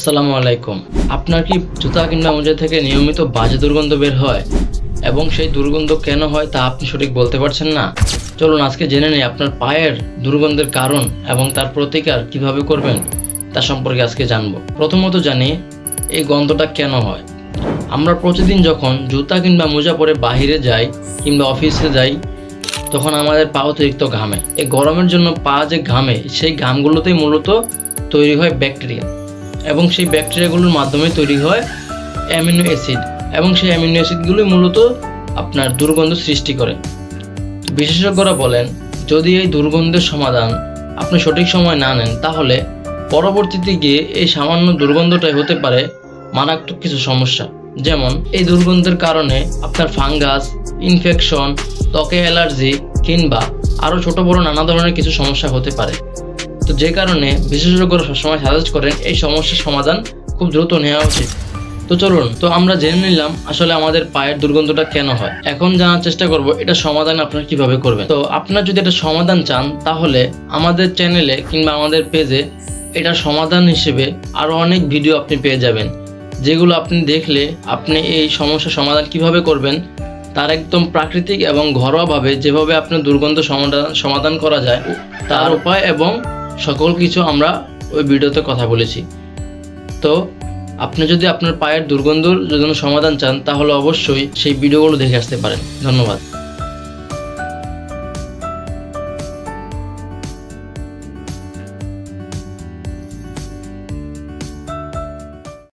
আসসালামু আলাইকুম। আপনার কি জুতা কিংবা মোজা থেকে নিয়মিত বাজে দুর্গন্ধ বের হয় এবং সেই দুর্গন্ধ কেন হয় তা আপনি সঠিক বলতে পারছেন না? চলুন আজকে জেনে নিই আপনার পায়ের দুর্গন্ধের কারণ এবং তার প্রতিকার কিভাবে করবেন তা সম্পর্কে আজকে জানবো। প্রথমত জানি এই গন্ধটা কেন হয়। আমরা প্রতিদিন যখন জুতা কিংবা মোজা পরে বাহিরে যাই কিংবা অফিসে যাই তখন আমাদের পা অতিরিক্ত ঘামে। এই গরমের জন্য পা যে ঘামে সেই ঘামগুলোতেই মূলত তৈরি হয় ব্যাকটেরিয়া এবং সেই ব্যাকটেরিয়াগুলোর মাধ্যমে তৈরি হয় অ্যামিনো অ্যাসিড এবং সেই অ্যামিনো অ্যাসিডগুলো মূলত আপনার দুর্গন্ধ সৃষ্টি করে। বিশেষজ্ঞরা বলেন যদি এই দুর্গন্ধের সমাধান আপনি সঠিক সময় না নেন তাহলে পরবর্তীতে গিয়ে এই সামান্য দুর্গন্ধটাই হতে পারে মারাত্মক কিছু সমস্যা। যেমন এই দুর্গন্ধের কারণে আপনার ফাঙ্গাস, ইনফেকশন, ত্বকে অ্যালার্জি কিংবা আরও ছোট বড় নানা ধরনের কিছু সমস্যা হতে পারে। তো যে কারণে বিশেষজ্ঞরা সবসময় সাজেস্ট করেন এই সমস্যার সমাধান খুব দ্রুত নেওয়া উচিত। তো চলুন আমরা জেনে নিলাম আসলে আমাদের পায়ের দুর্গন্ধটা কেন হয়। এখন জানার চেষ্টা করব এটা সমাধান আপনারা কিভাবে করবেন। তো আপনারা যদি এটা সমাধান চান তাহলে আমাদের চ্যানেলে কিংবা আমাদের পেজে এটার সমাধান হিসেবে আরও অনেক ভিডিও আপনি পেয়ে যাবেন, যেগুলো আপনি দেখলে আপনি এই সমস্যার সমাধান কিভাবে করবেন তার একদম প্রাকৃতিক এবং ঘরোয়াভাবে যেভাবে আপনার দুর্গন্ধ সমাধান করা যায় তার উপায় এবং সকল কিছু আমরা ওই ভিডিওতে কথা বলেছি। তো আপনি যদি আপনার পায়ের দুর্গন্ধর জন্য সমাধান চান তাহলে অবশ্যই সেই ভিডিওগুলো দেখে আসতে পারেন। ধন্যবাদ।